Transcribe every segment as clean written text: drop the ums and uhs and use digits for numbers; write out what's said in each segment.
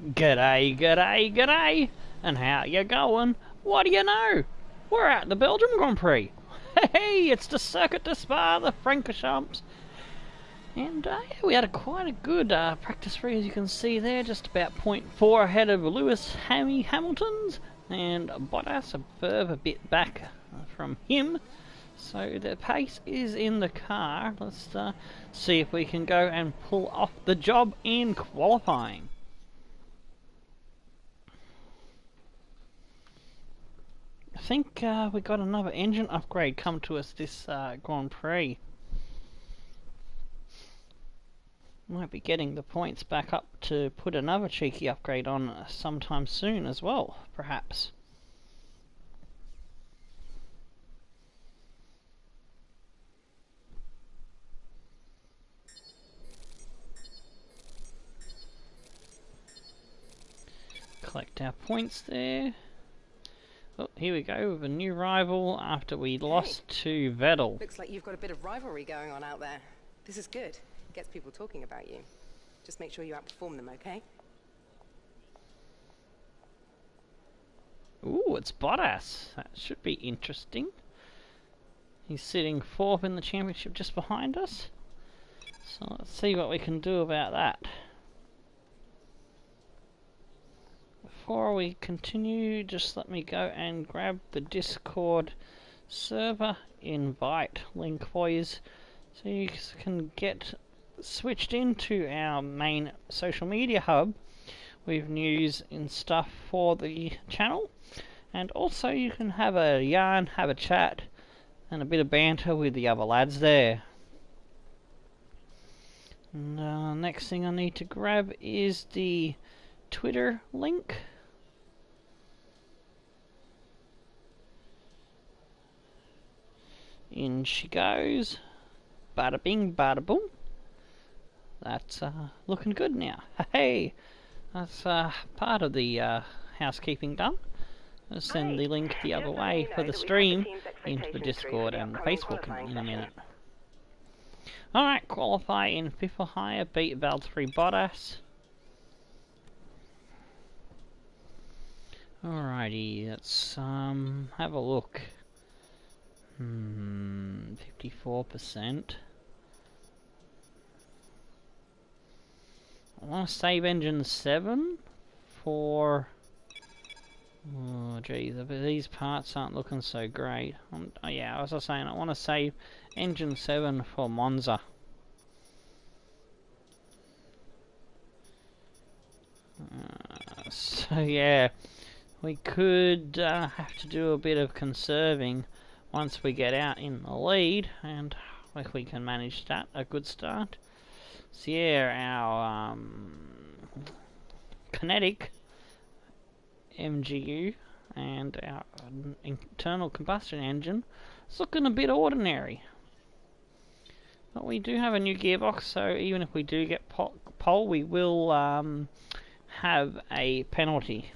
G'day, g'day, g'day! And how you going? What do you know? We're at the Belgian Grand Prix. Hey, it's the Circuit de Spa, the Francorchamps. And yeah, we had quite a good practice free, as you can see there, just about 0.4 ahead of Lewis Hamilton's, and Bottas a further bit back from him. So the pace is in the car. Let's see if we can go and pull off the job in qualifying. I think we got another engine upgrade come to us this Grand Prix. Might be getting the points back up to put another cheeky upgrade on sometime soon as well, perhaps. Collect our points there. Oh, here we go with a new rival after we lost to Vettel. Looks like you've got a bit of rivalry going on out there. This is good. Gets people talking about you. Just make sure you outperform them, okay? Ooh, it's Bottas. That should be interesting. He's sitting 4th in the championship just behind us. So let's see what we can do about that. Before we continue, just let me go and grab the Discord server invite link for you, so you can get switched into our main social media hub with news and stuff for the channel, and also you can have a yarn, have a chat and a bit of banter with the other lads there. And next thing I need to grab is the Twitter link. In she goes. Bada bing, bada boom. That's looking good now. Hey, that's part of the housekeeping done. I'll send the link the other way for the stream into the Discord and Facebook in a minute. Alright, qualify in 5th or higher, beat Valtteri Bottas. Alrighty, let's have a look. 54%. I want to save engine 7 for... Oh geez, these parts aren't looking so great. Oh yeah, as I was saying, I want to save engine 7 for Monza. So yeah, we could have to do a bit of conserving once we get out in the lead, and if we can manage that, a good start. So yeah, our kinetic MGU and our internal combustion engine is looking a bit ordinary. But we do have a new gearbox, so even if we do get pole, we will have a penalty.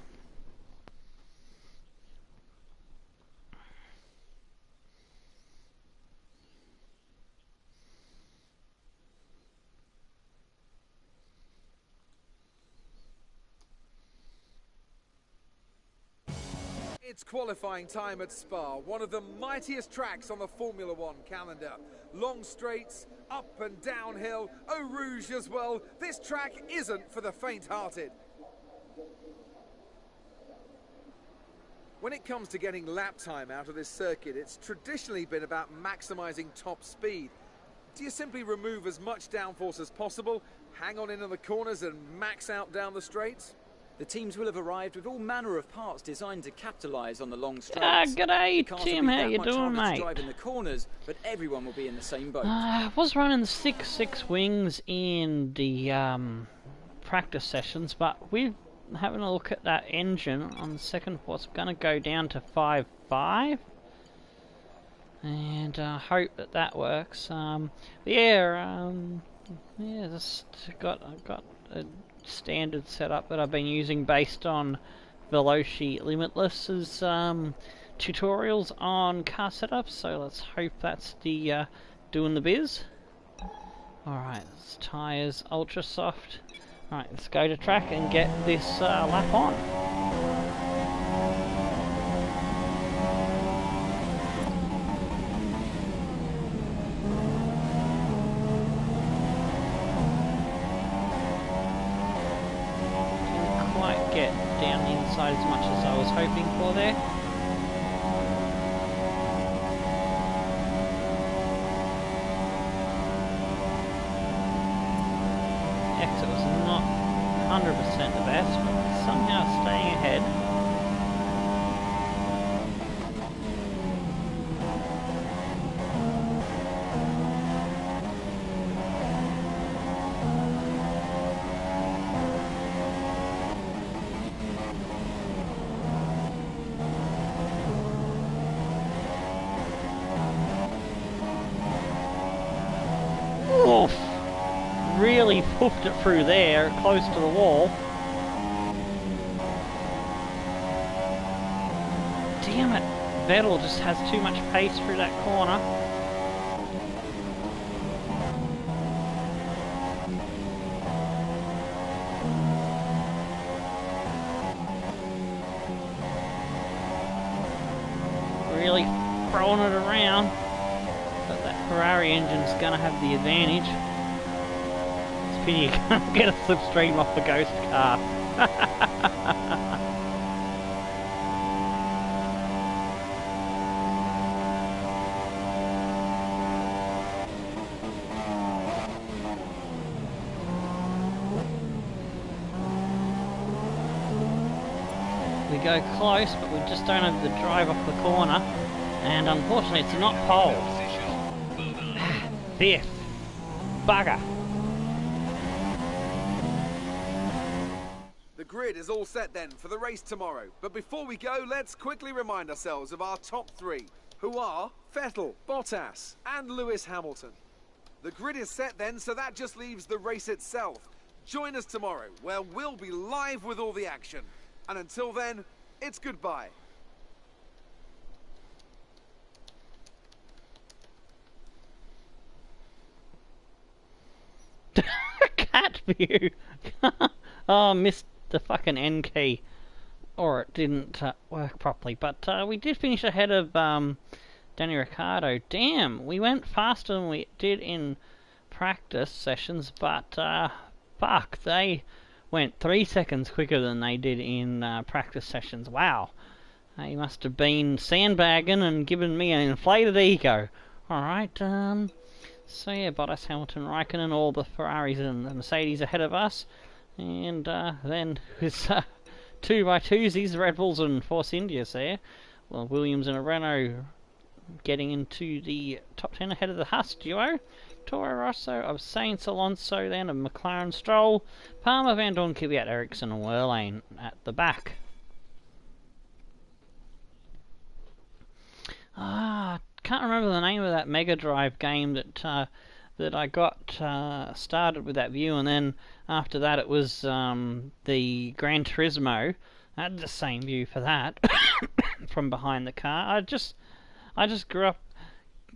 It's qualifying time at Spa, one of the mightiest tracks on the Formula One calendar. Long straights, up and downhill, Eau Rouge as well. This track isn't for the faint-hearted. When it comes to getting lap time out of this circuit, it's traditionally been about maximising top speed. Do you simply remove as much downforce as possible, hang on into the corners and max out down the straights? The teams will have arrived with all manner of parts designed to capitalise on the long straights. G'day Tim, how you doing, mate? Drive in the corners, but everyone will be in the same boat. I was running 6.6 wings in the practice sessions, but we're having a look at that engine on the second force. I'm going to go down to 5.5 and hope that works. Yeah, just got a standard setup that I've been using based on Veloci Limitless's tutorials on car setups, so let's hope that's the doing the biz. Alright, tyres ultra soft. Right, let's go to track and get this lap on. Didn't quite get down the inside as much as I was hoping for there. Exit was not 100% the best, but somehow staying ahead. Oof! Really poofed it through there, close to the wall. Damn it! Vettel just has too much pace through that corner. Really throwing it around. But that Ferrari engine's gonna have the advantage. It's pity you can't get a slipstream off the ghost car. We go close, but we just don't have the drive off the corner. And unfortunately, it's not pole. Fifth. Bugger. The grid is all set then for the race tomorrow. But before we go, let's quickly remind ourselves of our top three, who are Vettel, Bottas, and Lewis Hamilton. The grid is set then, so that just leaves the race itself. Join us tomorrow, where we'll be live with all the action. And until then, it's goodbye. Cat view! Oh, missed the fucking N key. Or it didn't work properly. But we did finish ahead of Danny Ricciardo. Damn, we went faster than we did in practice sessions, but fuck, they went 3 seconds quicker than they did in practice sessions. Wow. They must have been sandbagging and given me an inflated ego. Alright, so yeah, Bottas, Hamilton, Raikkonen, all the Ferraris and the Mercedes ahead of us. And then with 2x2s, the Red Bulls and Force Indias there. Well, Williams and a Renault getting into the top 10 ahead of the Haas duo. Toro Rosso of Sainz, Alonso then of McLaren, Stroll, Palmer, Van Dorn, Kvyat, Ericsson and Wehrlein at the back. Can't remember the name of that Mega Drive game that I got started with that view, and then after that it was the Gran Turismo. I had the same view for that from behind the car. I just grew up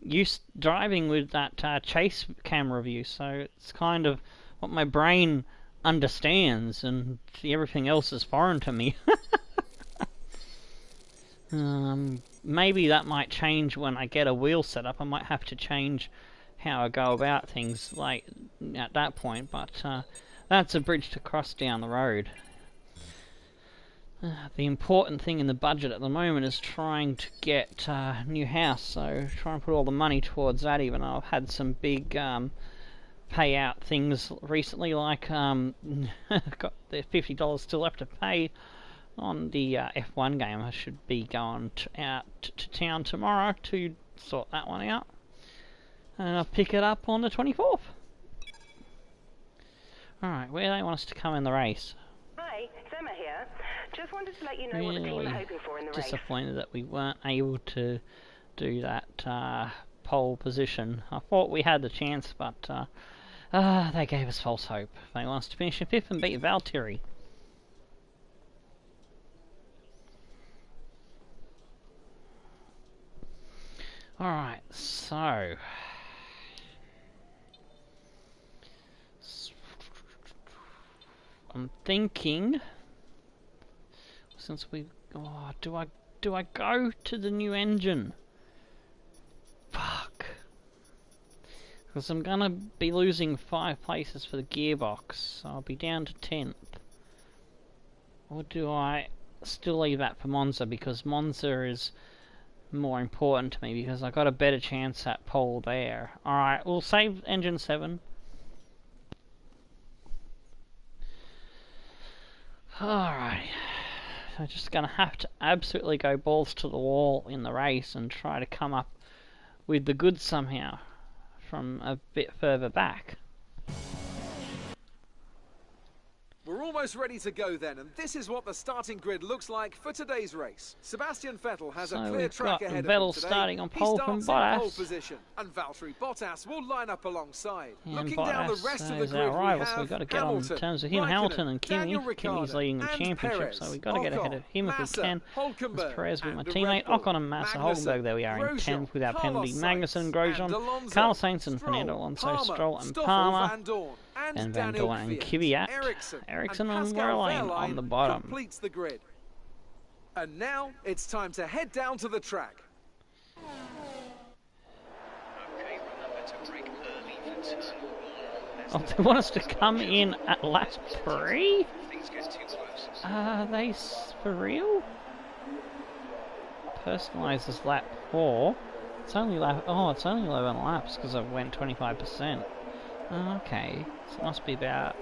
used driving with that chase camera view, so it's kind of what my brain understands, and everything else is foreign to me. Maybe that might change when I get a wheel set up. I might have to change how I go about things like at that point, but that's a bridge to cross down the road. The important thing in the budget at the moment is trying to get a new house, so try and put all the money towards that, even though I've had some big payout things recently, like got the $50 still left to pay on the F1 game. I should be going out to town tomorrow to sort that one out, and I'll pick it up on the 24th. Alright, where do they want us to come in the race? Hi, it's Emma here. Just wanted to let you know what the team are hoping for in the race. Disappointed that we weren't able to do that pole position. I thought we had the chance, but they gave us false hope. They want us to finish in 5th and beat Valtteri. Alright, so I'm thinking, since we, oh, do I go to the new engine? Fuck. Because I'm gonna be losing 5 places for the gearbox, so I'll be down to 10th. Or do I still leave that for Monza, because Monza is more important to me, because I got a better chance at pole there. Alright, we'll save engine 7. Alright. I'm just gonna have to absolutely go balls to the wall in the race and try to come up with the goods somehow from a bit further back. We're almost ready to go then, and this is what the starting grid looks like for today's race. Sebastian Vettel has a clear track ahead of him today. Starting on pole from Bottas. Pole position, and Valtteri Bottas will line up alongside. And Looking Bottas down the rest of the grid, our rival, we so we've got to get Hamilton, on in terms of him. Hamilton and Kimi. Kimi's leading the championship, Perez, so we've got to get ahead of him if we can. Hulkenberg, Perez with my and teammate. Red Bull, Ocon and Massa. Hulkenberg, there we are in 10th without penalty. Magnussen, Grosjean, Alonso, Carlos Sainz and Stroll, Fernando Alonso, Palmer, Stroll and Stoffel, Palmer. Van Dorn, And Van Dorn and Kvyat. Ericsson and Wehrlein on the bottom. Completes the grid. And now it's time to head down to the track. Oh, they want us to come in at lap 3? Are they for real? Personalizes lap 4. It's only lap. Oh, it's only 11 laps because I went 25%. Okay, so it must be about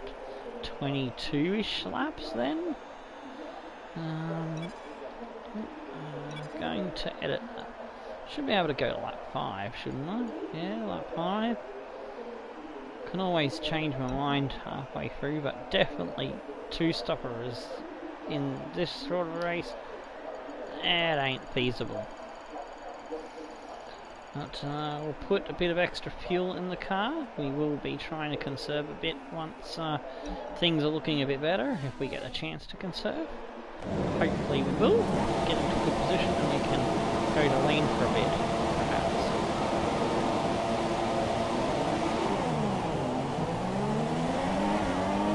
22-ish laps then. Going to edit. Should be able to go to lap 5, shouldn't I? Yeah, lap 5. Can always change my mind halfway through, but definitely 2-stoppers in this sort of race, it ain't feasible. But we'll put a bit of extra fuel in the car. We will be trying to conserve a bit once things are looking a bit better, if we get a chance to conserve. Hopefully we will get into a good position and we can go to lean for a bit, perhaps.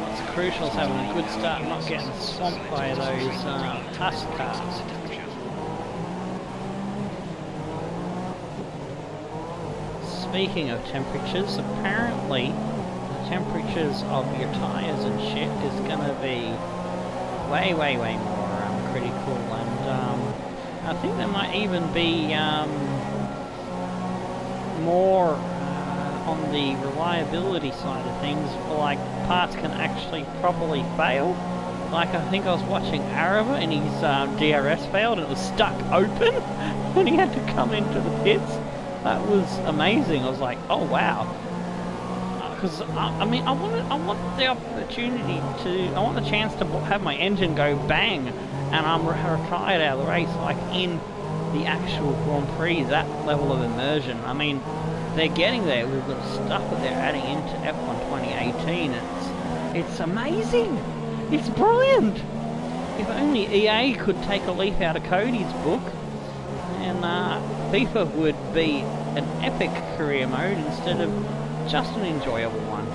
What's crucial is having a good start, not getting swamped by those Tusk cars. Speaking of temperatures, apparently the temperatures of your tyres and shit is going to be way more critical, and I think there might even be more on the reliability side of things, like parts can actually properly fail. Like I think I was watching Arava and his DRS failed and it was stuck open and he had to come into the pits. That was amazing. I was like, oh wow. Because I mean, I want the opportunity to, I want the chance to have my engine go bang, and I'm retired out of the race, like in the actual Grand Prix. That level of immersion. I mean, they're getting there with the stuff that they're adding into F1 2018. It's amazing. It's brilliant. If only EA could take a leaf out of Cody's book, and FIFA would be an epic career mode instead of just an enjoyable one.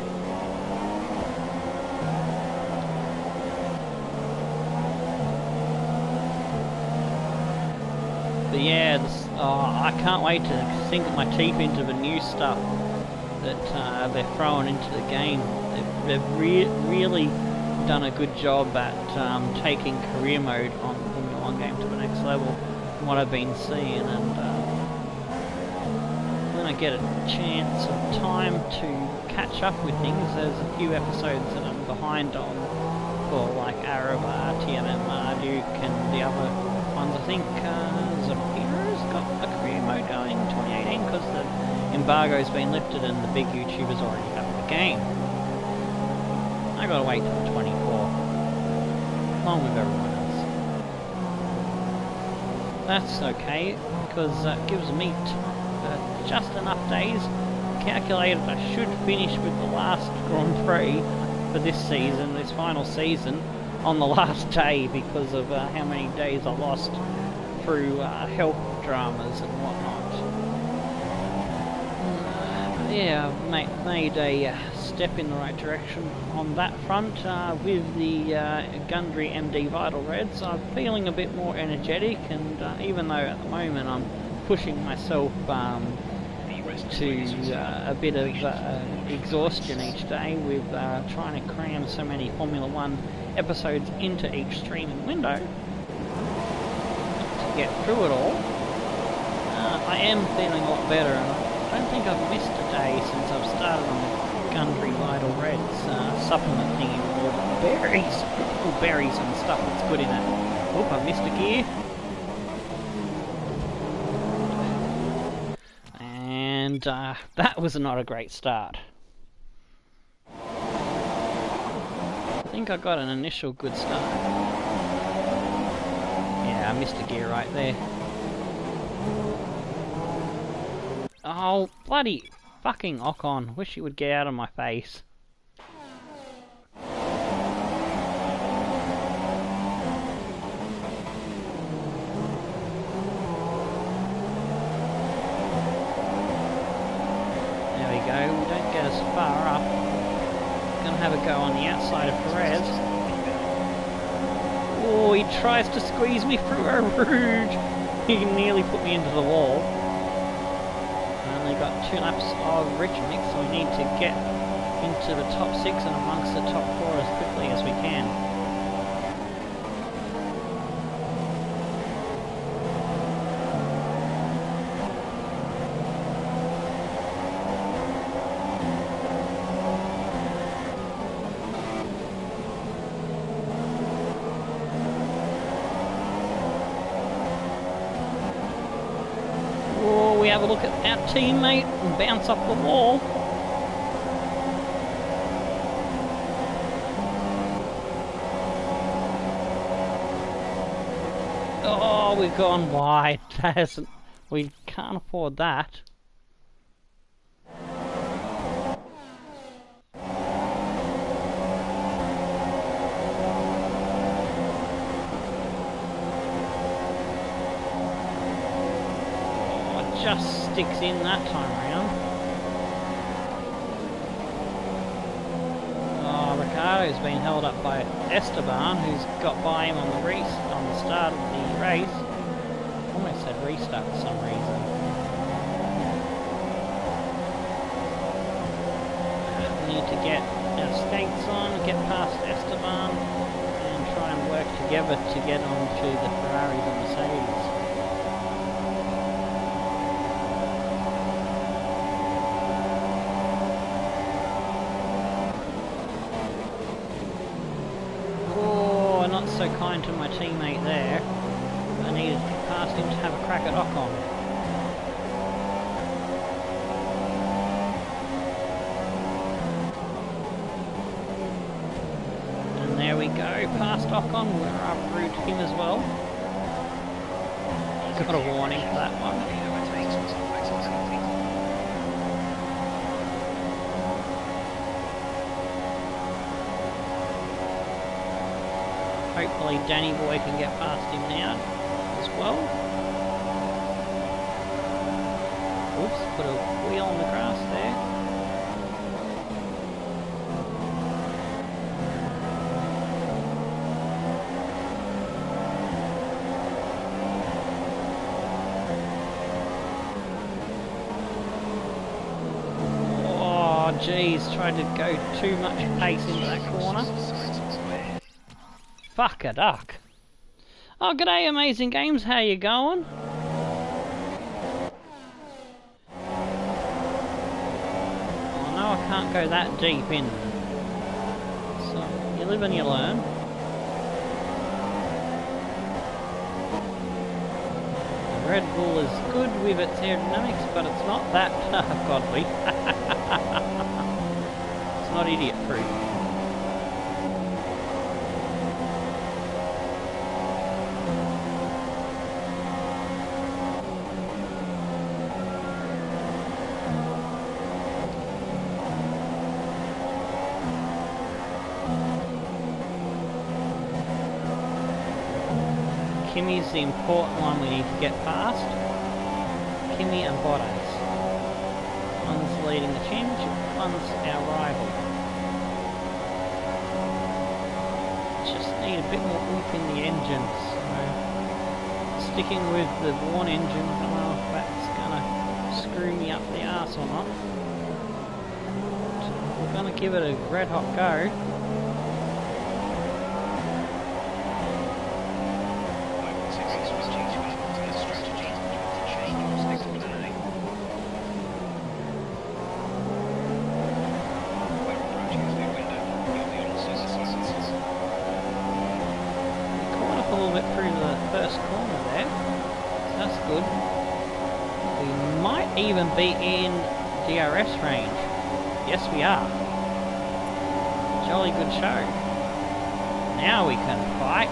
But yeah, I can't wait to sink my teeth into the new stuff that they're throwing into the game. They've really done a good job at taking career mode on Formula 1 game to the next level from what I've been seeing, and when I get a chance of time to catch up with things, there's a few episodes that I'm behind on for, like Arava, TMM, Marduk and the other ones. I think Zapiro's got a career mode going in 2018 because the embargo's been lifted and the big YouTubers already have the game. I gotta wait till 24, along with everyone else. That's okay, because that gives me just enough days. Calculated I should finish with the last Grand Prix for this season, this final season, on the last day because of how many days I lost through health dramas and whatnot. yeah, I've made a step in the right direction on that front with the Gundry MD Vital Reds. I'm feeling a bit more energetic, and even though at the moment I'm pushing myself to a bit of exhaustion each day with trying to cram so many Formula 1 episodes into each streaming window to get through it all, I am feeling a lot better, and I don't think I've missed a day since I've started on the Gundry Vital Reds supplement thingy with all the berries, all berries and stuff that's good in it. Oop, I missed a gear. And that was not a great start. I think I got an initial good start. Yeah, I missed a gear right there. Oh, bloody fucking Ocon. Wish you would get out of my face. There we go. We don't get as far up. Gonna have a go on the outside of Perez. Oh, he tries to squeeze me through a rouge. He nearly put me into the wall. Only got 2 laps of rich mix, so we need to get into the top 6 and amongst the top 4 as quickly as we can. We have a look at our teammate and bounce off the wall. Oh, we've gone wide. We can't afford that. Just sticks in that time around. Oh, Ricardo's been held up by Esteban, who's got by him on the start of the race. Almost said restart for some reason. We need to get our skates on, get past Esteban, and try and work together to get onto the Ferraris and Mercedes. Not so kind to my teammate there. I needed to get past him to have a crack at Ocon. And there we go, past Ocon. We're up route him as well. Got a warning for that one. Hopefully Danny Boy can get past him now as well. Oops, put a wheel on the grass there. Oh geez, tried to go too much pace into that corner. Fuck a duck. Oh, g'day Amazing Games, how you going? Oh no, I can't go that deep in. So, you live and you learn. The Red Bull is good with its aerodynamics, but it's not that godly. It's not idiot-proof. Kimmy's the important one we need to get past. Kimmy and Bottas. One's leading the championship funds our rival. Just need a bit more oomph in the engine, so sticking with the Vaughan engine, I don't know if that's gonna screw me up the arse or not. But we're gonna give it a red hot go. Even be in DRS range. Yes, we are. Jolly good show. Now we can fight.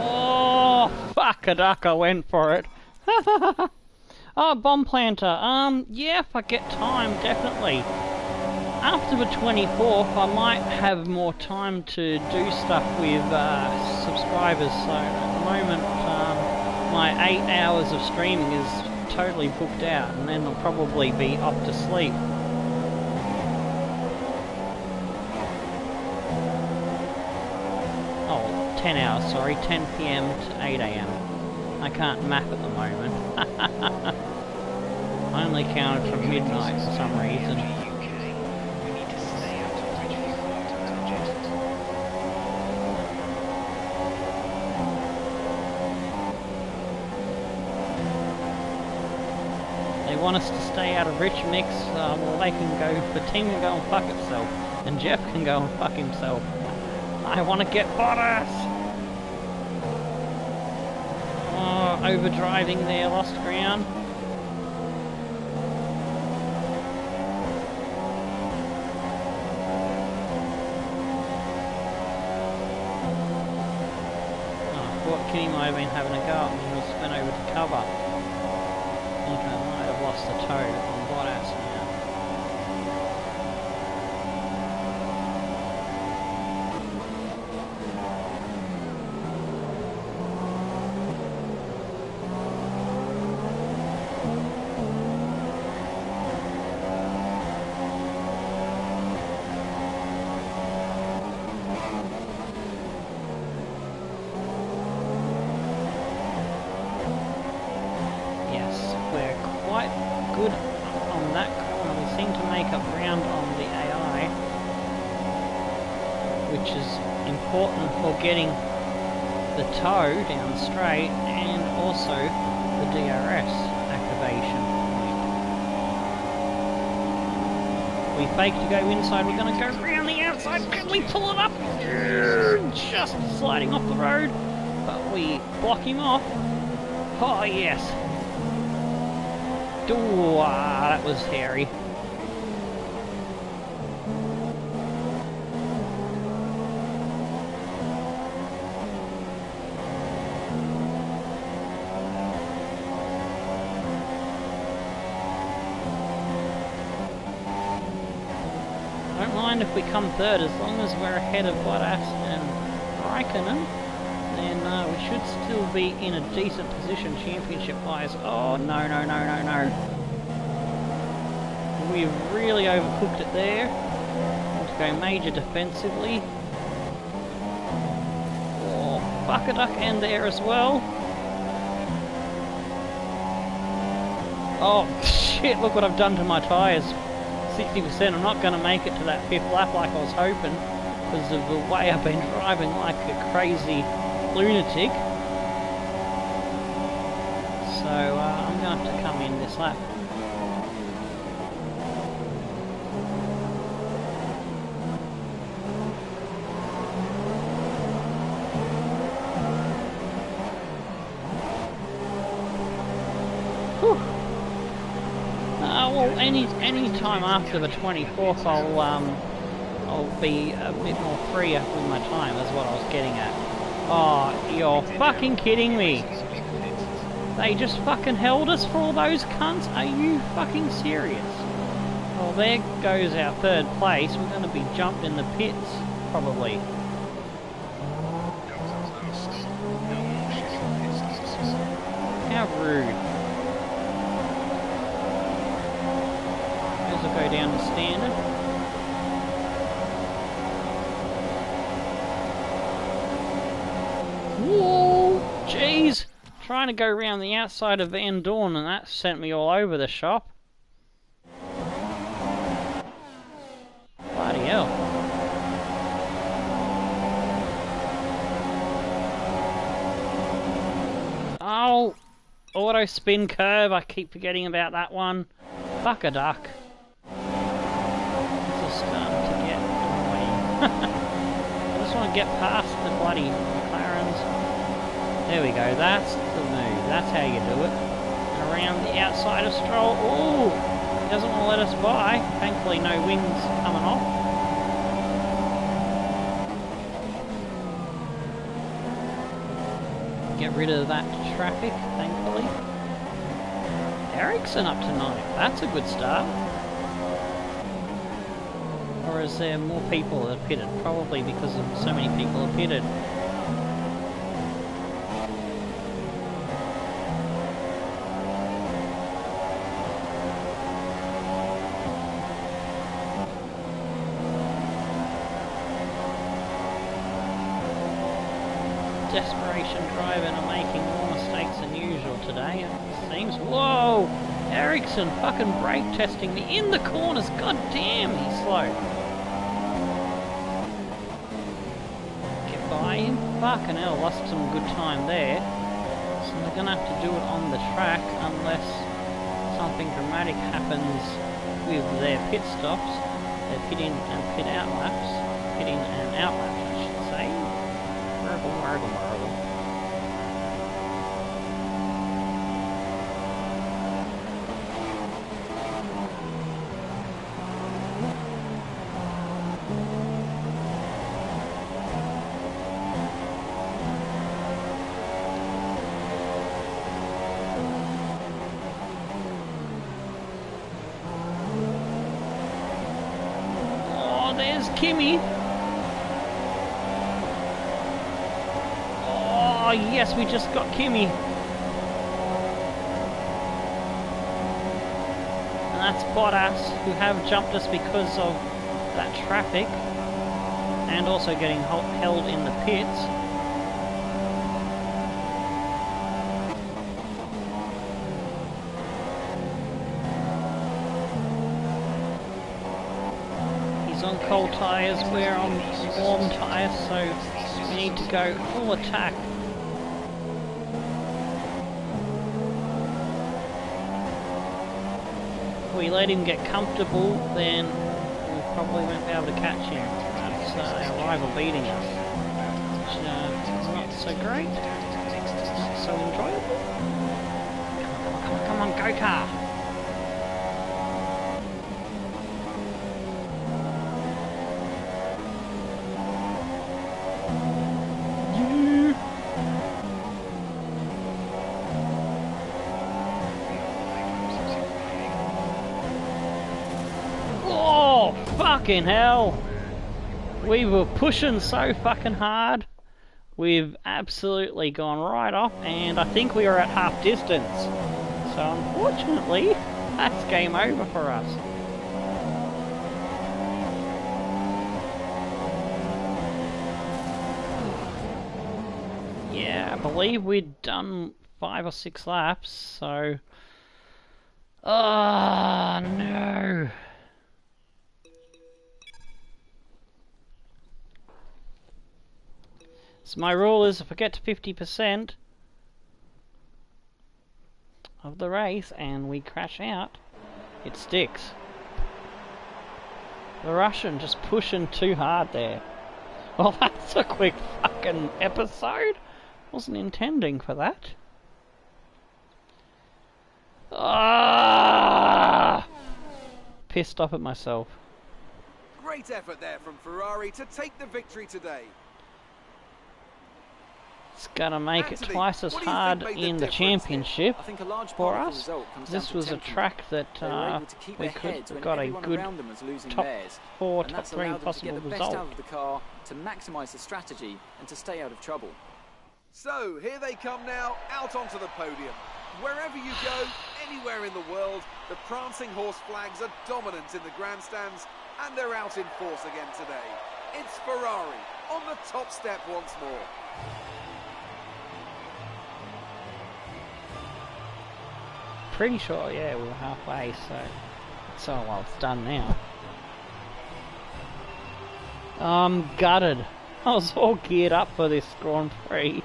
Oh, fuck a duck, I went for it. Oh, bomb planter. Yeah, if I get time, definitely. After the 24th, I might have more time to do stuff with subscribers, so at the moment my 8 hours of streaming is totally booked out, and then I'll probably be off to sleep. Oh, 10 hours, sorry, 10 PM to 8 AM. I can't map at the moment. I only counted from midnight for some reason. Want us to stay out of rich mix, well they can go, the team can go and fuck itself, and Jeff can go and fuck himself. I want to get Bottas! Oh, overdriving there, lost ground. Oh, I thought Kenny might have been having a go at me, he spun over to cover. I think I might have lost the toe on Bottas now. Good on that corner. We seem to make up ground on the AI, which is important for getting the toe down straight and also the DRS activation point. We fake to go inside, we're going to go around the outside. Can we pull it up? Just sliding off the road, but we block him off. Oh yes. Ooh, that was hairy. I don't mind if we come third, as long as we're ahead of Bottas and Raikkonen. Then we should still be in a decent position championship-wise. Oh, no, no, no, no, no. We've really overcooked it there. Need to go major defensively. Oh, fuck a duck end there as well. Oh, shit, look what I've done to my tyres. 60%, I'm not going to make it to that 5th lap like I was hoping, because of the way I've been driving like a crazy lunatic. So I'm going to have to come in this lap. Well, any time after the 24th, I'll be a bit more freer with my time. Is what I was getting at. Oh, you're fucking kidding me! They just fucking held us for all those cunts? Are you fucking serious? Well, there goes our 3rd place. We're going to be jumped in the pits, probably. rude. As I go down to standard. Whoa! Jeez! Trying to go around the outside of Van Dorn and that sent me all over the shop. Bloody hell. Oh! Auto spin curve, I keep forgetting about that one. Fuck a duck. This is starting to get annoying. I just want to get past the bloody McLarens. There we go, that's the move, that's how you do it. And around the outside of Stroll. Ooh! He doesn't want to let us by. Thankfully no wings coming off. Get rid of that traffic, thankfully. Ericsson up to 9th, that's a good start. Or is there more people that are pitted? Probably because of so many people are pitted. Desperation driving are making more mistakes than usual today, it seems. Whoa! Ericsson fucking brake testing me in the corners. God damn, he's slow. Get by him. Fucking hell, lost some good time there. So they're gonna have to do it on the track unless something dramatic happens with their pit stops. Their pit in and pit out laps. Pit in and out laps, I should say. Marble. Oh, there's Kimmy. Oh yes, we just got Kimmy. And that's Bottas, who have jumped us because of that traffic. And also getting held in the pits. He's on cold tyres, we're on warm tyres, so we need to go full attack. If we let him get comfortable, then we probably won't be able to catch him. That's our rival beating us. Which not so great. Not so enjoyable. Come on, go car! Fucking hell! We were pushing so fucking hard. We've absolutely gone right off, and I think we are at half distance. So unfortunately, that's game over for us. Yeah, I believe we'd done 5 or 6 laps, so... Oh, no! So my rule is if I get to 50% of the race and we crash out, it sticks. The Russian just pushing too hard there. Well, that's a quick fucking episode. Wasn't intending for that. Ah! Pissed off at myself. Great effort there from Ferrari to take the victory today. It's gonna make it twice as hard in the championship for us. This was a track that we could have got a good top 4, top 3 possible result. Out of the car to maximise the strategy and to stay out of trouble. So here they come now, out onto the podium. Wherever you go, anywhere in the world, the prancing horse flags are dominant in the grandstands, and they're out in force again today. It's Ferrari on the top step once more. Pretty sure, yeah, we were halfway, so well, it's done now. I'm gutted. I was all geared up for this Grand Prix,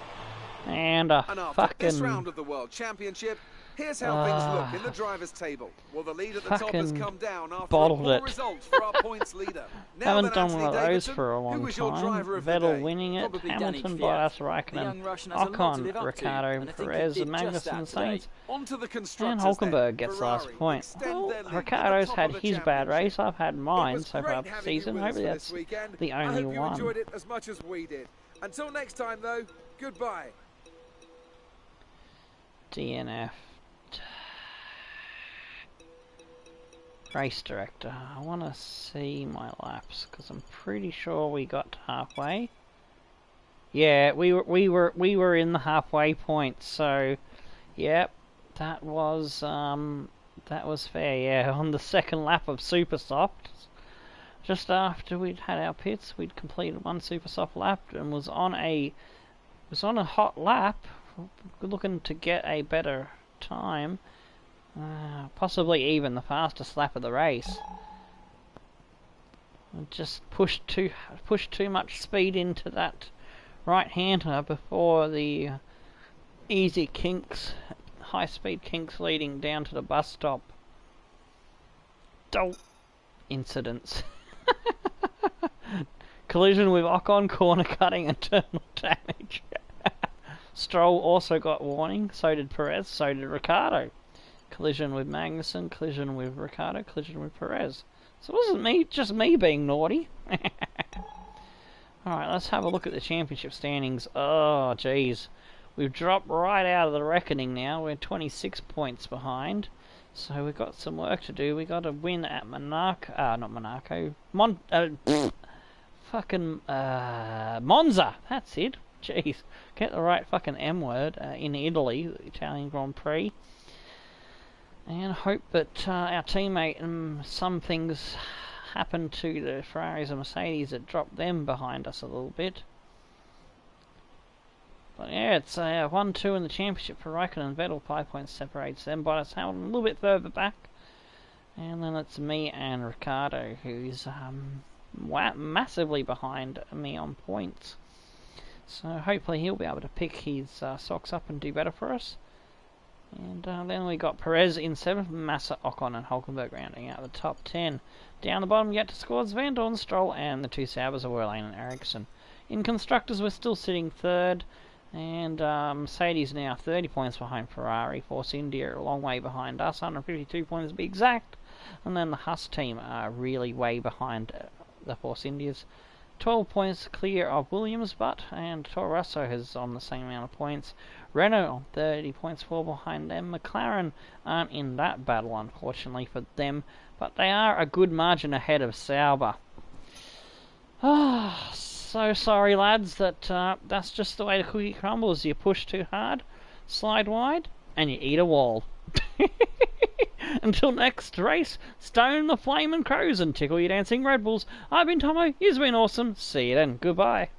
and after fucking this round of the World Championship, here's how things look in the drivers' table. Well, the lead at the top has come down after a poor result for our points leader. Now haven't done one of those for a long was your time. driver of the day? Vettel winning it, Probably Hamilton, Danik Bottas, Fiat. The young Raikkonen, Russian has a lot to Ocon, live up to, Ricciardo, and I think he Perez, did and just that Magnussen, today. Sainz, Onto the and constructors Hulkenberg then. gets Ferrari last point. extend Well, their lead to the Ricciardo's top had of the his bad championship. race. I've had It mine was so great far this having you season. with us Hopefully for that's this weekend. the I only hope you one. enjoyed it as much as we did. Until next time, though, goodbye. DNF. Race director. I want to see my laps because I'm pretty sure we got halfway. Yeah, we were in the halfway point. So, yep, that was fair. Yeah, on the second lap of Super Soft, just after we'd had our pits, we'd completed one Super Soft lap and was on a hot lap, looking to get a better time. Possibly even the fastest lap of the race. Just pushed too much speed into that right-hander before the easy kinks, high-speed kinks leading down to the bus stop. Dope incidents. Collision with Ocon, corner cutting, and internal damage. Stroll also got warning. So did Perez. So did Ricciardo. Collision with Magnussen, collision with Ricciardo, collision with Perez. So it wasn't just me being naughty. Alright, let's have a look at the championship standings. Oh, jeez. We've dropped right out of the reckoning now. We're 26 points behind. So we've got some work to do. We got to win at Monaco. Not Monaco. Monza. That's it. Jeez. Get the right fucking M word. In Italy, the Italian Grand Prix. And hope that our teammate and some things happened to the Ferraris and Mercedes that dropped them behind us a little bit. But yeah, it's 1-2 in the championship for Raikkonen and Vettel. 5 points separates them. Bottas Hamilton a little bit further back. And then it's me and Ricciardo, who's massively behind me on points. So hopefully he'll be able to pick his socks up and do better for us. And then we got Perez in 7th, Massa, Ocon and Hulkenberg rounding out the top 10. Down the bottom yet to score Van Dorn, Stroll and the two Saubers of Wehrlein and Ericsson. In Constructors we're still sitting 3rd, and Mercedes now 30 points behind Ferrari. Force India a long way behind us, 152 points to be exact. And then the Haas team are really way behind the Force Indias. 12 points clear of Williams, and Toro Rosso is on the same amount of points. Renault on 30 points, 4 behind them. McLaren aren't in that battle, unfortunately for them, but they are a good margin ahead of Sauber. So sorry, lads, that's just the way the cookie crumbles. You push too hard, slide wide, and you eat a wall. Until next race, stone the flaming crows and tickle your dancing Red Bulls. I've been Tomo, you've been awesome. See you then. Goodbye.